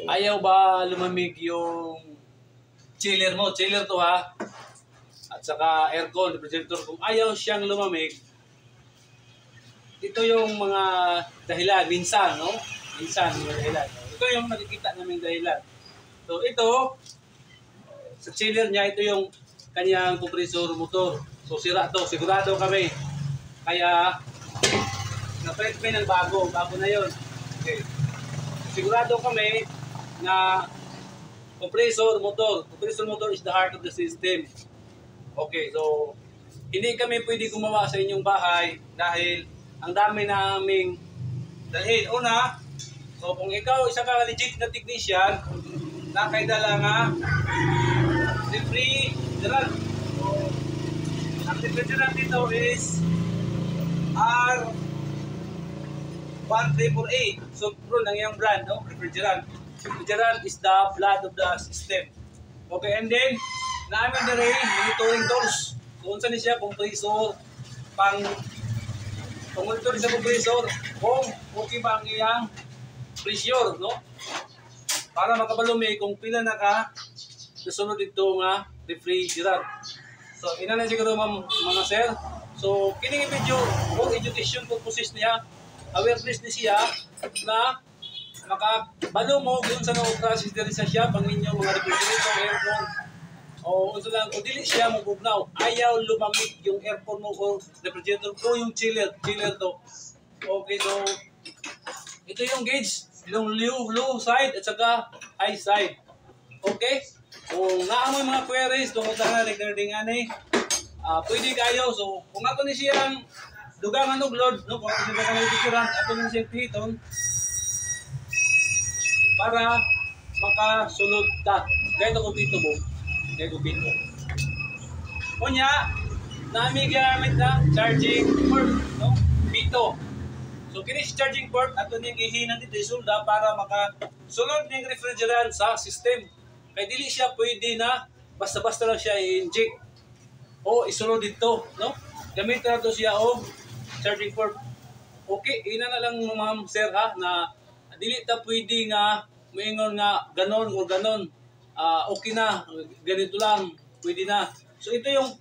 Ayaw ba lumamig yung chiller mo? Chiller to ha. At saka aircon, refrigerator. Kung ayaw siyang lumamig, ito yung mga dahilan. Minsan, no? Minsan, yung dahilan. Ito yung nakikita namin dahilan. So, ito, sa chiller niya, ito yung kanyang compressor motor. So, sira to. Sigurado kami. Kaya, na-print kami ng bago. Bago na yun. Okay. Sigurado kami na compressor motor. Compressor motor is the heart of the system. Okay, so hindi kami pwede gumawa sa inyong bahay dahil ang dami naming dalhin. Una, so kung ikaw isa ka legit na technician, nakaidala nga refrigerant. So, ang refrigerant dito is R1348. So, bro, lang yung brand, no? Refrigerant. Refrigerant is the blood of the system. Okay, and then, namin na rin, monitoring tools. Kung saan siya, compressor, pang-monitor sa compressor, kung okay ba ang iyang pressure, no? Para makabalumi kung pila na ka, nasunod ito nga refrigerant. So, ina na siguro mga sir. So, kining video, kung education purposes niya, awareness ni siya na makabalo mo kung sa process diri sa siya pang inyong mga refrigerator, aircon o unsa lang kung dili siya mo bugnaw, ayaw lumamig yung aircon mo o refrigerator o yung chiller to. Okay, so ito yung gauge, yung low side at saka high side. Okay, kung naamoy mga queries tungkol sa regarding ani, pwede kayo. So kung ato ni siyang dugangan og load, no, kung ato siya refrigerant, ato ni siyang pihiton para makasunod ta. Gaya ko pito mo. Gaya ko pito. Kunya, nami gamit na charging port, no? Pito. So kini si charging port ato ning ihinan dito isulda para makasunod ning refrigerant sa system. Kay dili siya pwede na basta-basta lang siya i-inject o isunod dito, no? Gamit na to siya og charging port. Okay, ina na lang ma'am sir ha na dili ta pwede nga moingon nga ganon o ganon. Okay na, ganito lang, pwede na. So ito yung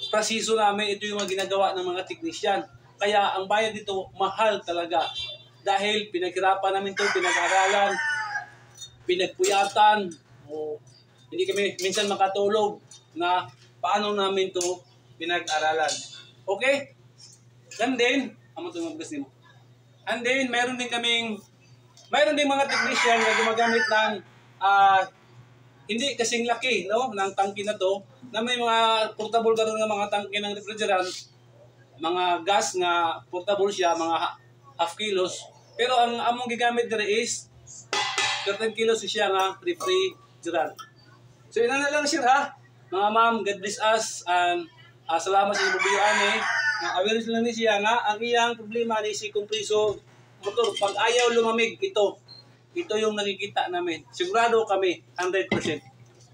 proseso namin, ito yung mga ginagawa ng mga technician. Kaya ang bayad dito mahal talaga. Dahil pinaghirapan namin ito, pinag-aralan, pinagpuyatan, o hindi kami minsan makatulog na paano namin ito pinag-aralan. Okay? And then, and then, mayroon din mga technician na gumagamit ng hindi kasing laki, no, ng tangke na to, na may mga portable karon nga mga tangke ng refrigerant, mga gas nga portable siya, mga half kilos. Pero ang among gigamit dere is 13 kilos siya nga refrigerant. So ina na lang sir ha. Mga ma'am, God bless us and salamat sa inyong biyuan awareness lang ni siya nga ang iyang problema ni si compressor motor pag ayaw lumamig ito yung nakikita namin. Sigurado kami 100%.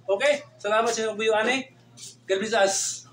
Okay? Salamat sa inyong biyuan God bless us.